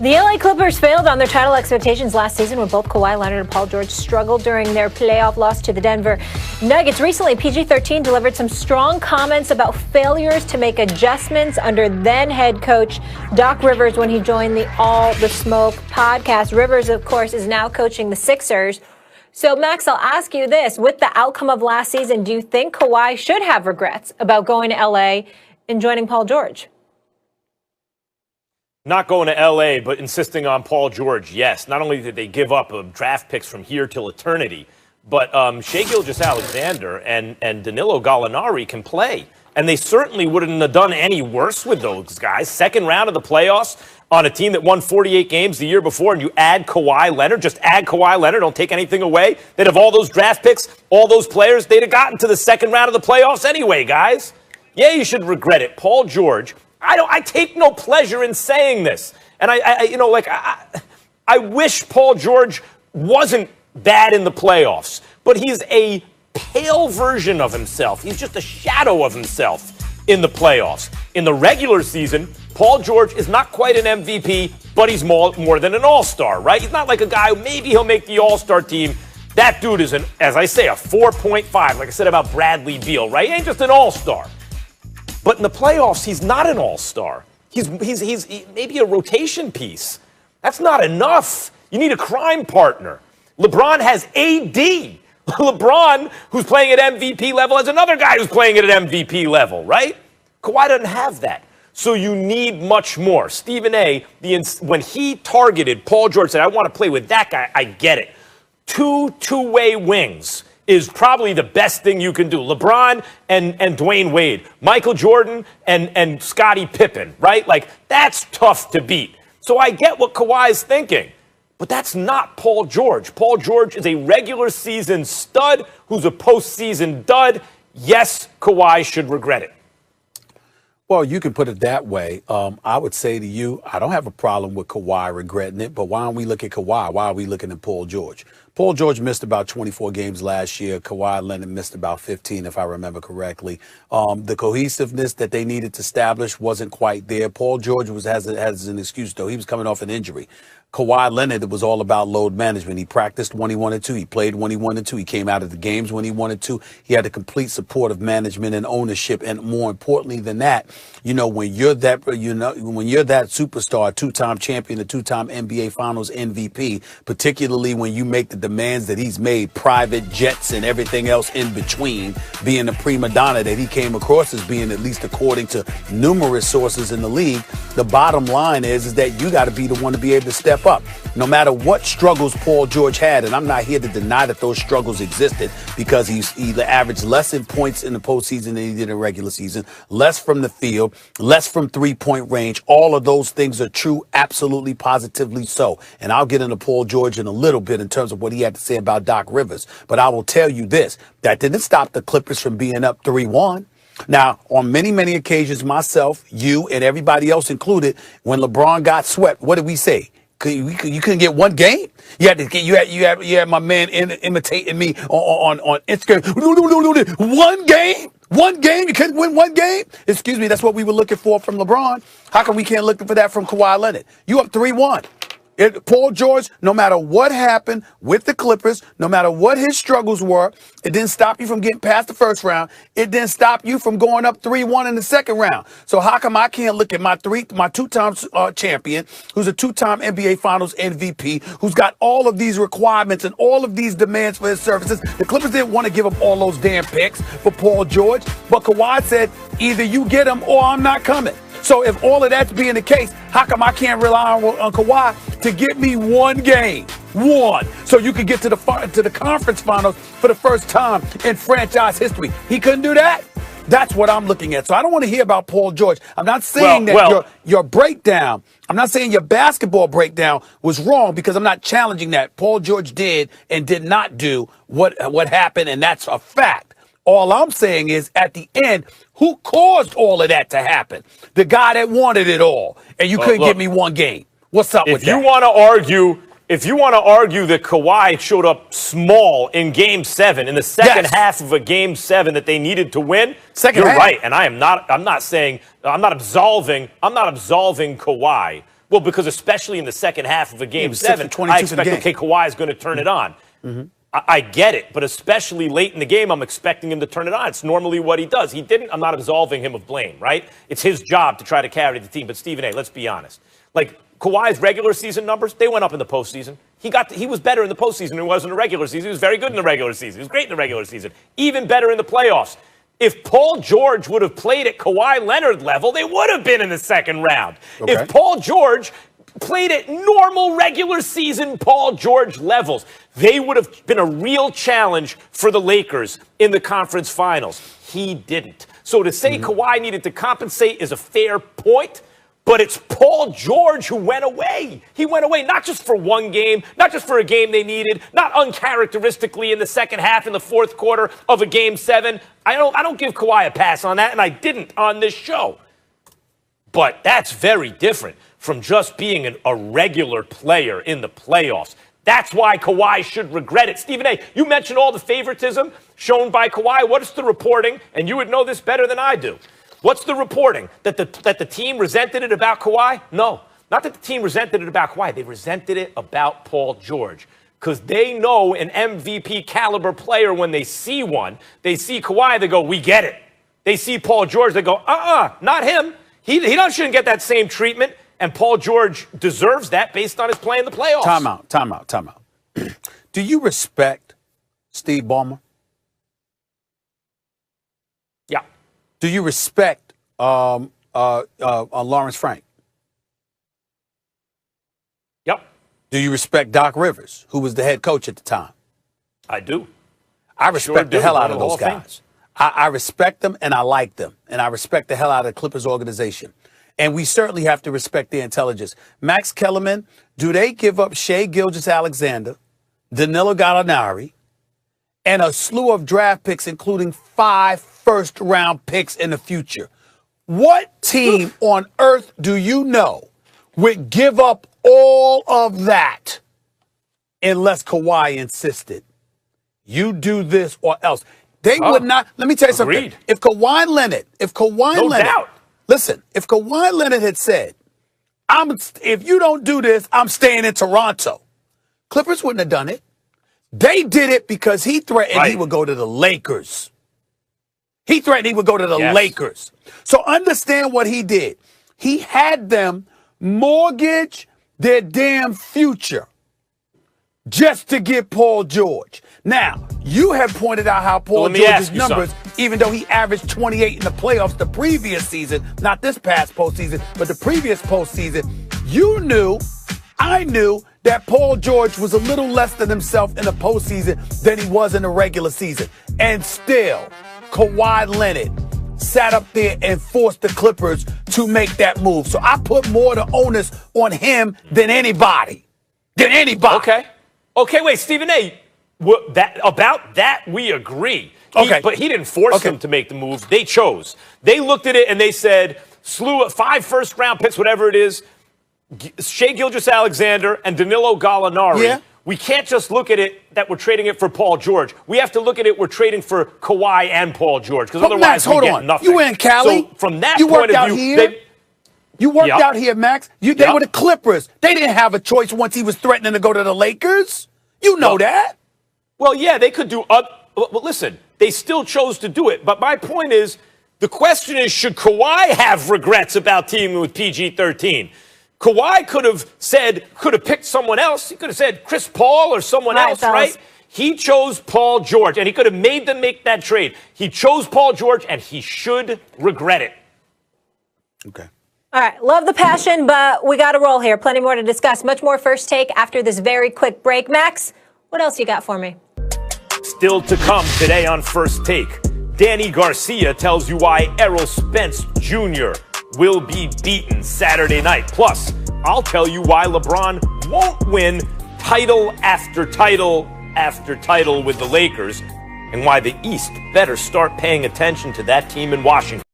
The LA Clippers failed on their title expectations last season when both Kawhi Leonard and Paul George struggled during their playoff loss to the Denver Nuggets. Recently, PG-13 delivered some strong comments about failures to make adjustments under then head coach Doc Rivers when he joined the All the Smoke podcast. Rivers, of course, is now coaching the Sixers. So, Max, I'll ask you this. With the outcome of last season, do you think Kawhi should have regrets about going to LA and joining Paul George? Not going to L.A., but insisting on Paul George, yes. Not only did they give up draft picks from here till eternity, but Shai Gilgeous-Alexander and Danilo Gallinari can play. And they certainly wouldn't have done any worse with those guys. Second round of the playoffs on a team that won 48 games the year before, and you add Kawhi Leonard, just add Kawhi Leonard, don't take anything away. They'd have all those draft picks, all those players, they'd have gotten to the second round of the playoffs anyway, guys. Yeah, you should regret it. Paul George, I take no pleasure in saying this. And I wish Paul George wasn't bad in the playoffs, but he's a pale version of himself. He's just a shadow of himself in the playoffs. In the regular season, Paul George is not quite an MVP, but he's more than an all-star, right? He's not like a guy who maybe he'll make the all-star team. That dude is, as I say, a 4.5, like I said about Bradley Beal, right? He ain't just an all-star. But in the playoffs, he's not an all-star. He's maybe a rotation piece. That's not enough. You need a crime partner. LeBron has AD. LeBron, who's playing at MVP level, has another guy who's playing at an MVP level, right? Kawhi doesn't have that. So you need much more. Stephen A., when he targeted Paul George, said, I want to play with that guy, I get it. Two-way wings is probably the best thing you can do. LeBron and Dwayne Wade, Michael Jordan and Scottie Pippen, right? Like, that's tough to beat. So I get what Kawhi's thinking, but that's not Paul George. Paul George is a regular season stud who's a postseason dud. Yes, Kawhi should regret it. Well, you can put it that way. I would say to you, I don't have a problem with Kawhi regretting it, but why don't we look at Kawhi? Why are we looking at Paul George? Paul George missed about 24 games last year. Kawhi Leonard missed about 15, if I remember correctly. The cohesiveness that they needed to establish wasn't quite there. Paul George has an excuse, though. He was coming off an injury. Kawhi Leonard, it was all about load management. He practiced when he wanted to. He played when he wanted to. He came out of the games when he wanted to. He had a complete support of management and ownership. And more importantly than that, when you're that superstar, two-time champion, a two-time NBA Finals MVP, particularly when you make the demands that he's made, private jets and everything else in between, being a prima donna that he came across as being, at least according to numerous sources in the league, the bottom line is that you got to be the one to be able to step up. No matter what struggles Paul George had, and I'm not here to deny that those struggles existed, because he averaged less in points in the postseason than he did in the regular season, less from the field, less from three-point range. All of those things are true, absolutely, positively so. And I'll get into Paul George in a little bit in terms of what he had to say about Doc Rivers. But I will tell you this, that didn't stop the Clippers from being up 3-1. Now, on many, many occasions, myself, you, and everybody else included, when LeBron got swept, what did we say? You couldn't get one game. You had my man imitating me on Instagram. One game. You couldn't win one game. Excuse me. That's what we were looking for from LeBron. How come we can't look for that from Kawhi Leonard? You up 3-1. Paul George, no matter what happened with the Clippers, no matter what his struggles were, it didn't stop you from getting past the first round. It didn't stop you from going up 3-1 in the second round. So how come I can't look at my two-time champion, who's a two-time NBA Finals MVP, who's got all of these requirements and all of these demands for his services? The Clippers didn't want to give up all those damn picks for Paul George, but Kawhi said, either you get him or I'm not coming. So if all of that's being the case, how come I can't rely on Kawhi to get me one game? One. So you could get to the conference finals for the first time in franchise history. He couldn't do that? That's what I'm looking at. So I don't want to hear about Paul George. I'm not saying your breakdown, I'm not saying your basketball breakdown was wrong, because I'm not challenging that. Paul George did and did not do what happened, and that's a fact. All I'm saying is, at the end, who caused all of that to happen? The guy that wanted it all, and you couldn't give me one game. What's up with that? If you want to argue that Kawhi showed up small in Game 7, in the second half of a Game 7 that they needed to win, you're right. And I'm not absolving Kawhi Well, because especially in the second half of a game 7, I expect, okay, Kawhi is going to turn it on. I get it, but especially late in the game, I'm expecting him to turn it on. It's normally what he does. He didn't. I'm not absolving him of blame, right? It's his job to try to carry the team. But Stephen A., let's be honest. Like, Kawhi's regular season numbers, they went up in the postseason. He was better in the postseason than he was in the regular season. He was very good in the regular season. He was great in the regular season. Even better in the playoffs. If Paul George would have played at Kawhi Leonard level, they would have been in the second round. Okay. If Paul George played at normal regular season Paul George levels, they would have been a real challenge for the Lakers in the conference finals. He didn't. So to say Kawhi needed to compensate is a fair point, but it's Paul George who went away. He went away not just for one game, not just for a game they needed, not uncharacteristically in the second half in the fourth quarter of a game 7. I don't give Kawhi a pass on that, and I didn't on this show. But that's very different from just being a regular player in the playoffs. That's why Kawhi should regret it. Stephen A., you mentioned all the favoritism shown by Kawhi. What's the reporting? And you would know this better than I do. What's the reporting? That the team resented it about Kawhi? No, not that the team resented it about Kawhi. They resented it about Paul George. Because they know an MVP caliber player, when they see one, they see Kawhi, they go, we get it. They see Paul George, they go, not him. He shouldn't get that same treatment. And Paul George deserves that based on his play in the playoffs. Time out. Do you respect Steve Ballmer? Yeah. Do you respect Lawrence Frank? Yep. Do you respect Doc Rivers, who was the head coach at the time? I do. I respect the hell out of those guys. I respect them and I like them. And I respect the hell out of the Clippers organization. And we certainly have to respect their intelligence. Max Kellerman, do they give up Shai Gilgeous-Alexander, Danilo Gallinari, and a slew of draft picks, including 5 first-round picks in the future? What team on earth do you know would give up all of that unless Kawhi insisted? You do this or else. They would not. Let me tell you something. If Kawhi Leonard, listen, if Kawhi Leonard had said, if you don't do this, I'm staying in Toronto, Clippers wouldn't have done it. They did it because he threatened he would go to the Lakers. He threatened he would go to the Lakers. So understand what he did. He had them mortgage their damn future just to get Paul George. Now, you have pointed out how Paul George's numbers, even though he averaged 28 in the playoffs the previous season, not this past postseason, but the previous postseason, I knew that Paul George was a little less than himself in the postseason than he was in the regular season. And still, Kawhi Leonard sat up there and forced the Clippers to make that move. So I put more of the onus on him than anybody. Okay, wait, Stephen A., about that we agree. But he didn't force them to make the move. They chose. They looked at it and they said, slew of 5 first-round picks, whatever it is, Shai Gilgeous-Alexander and Danilo Gallinari. Yeah. We can't just look at it that we're trading it for Paul George. We have to look at it we're trading for Kawhi and Paul George, because otherwise we get nothing. You were in Cali. So from that point of view, you worked out here, Max. They were the Clippers. They didn't have a choice once he was threatening to go to the Lakers. You know that. Well, yeah, they could do. Well, listen, they still chose to do it. But my point is, the question is, should Kawhi have regrets about teaming with PG-13? Kawhi could have picked someone else. He could have said Chris Paul or someone else, right? He chose Paul George, and he could have made them make that trade. He chose Paul George, and he should regret it. Okay. All right, love the passion, but we got to roll here. Plenty more to discuss. Much more First Take after this very quick break. Max, what else you got for me? Still to come today on First Take. Danny Garcia tells you why Errol Spence Jr. will be beaten Saturday night. Plus, I'll tell you why LeBron won't win title after title after title with the Lakers, and why the East better start paying attention to that team in Washington.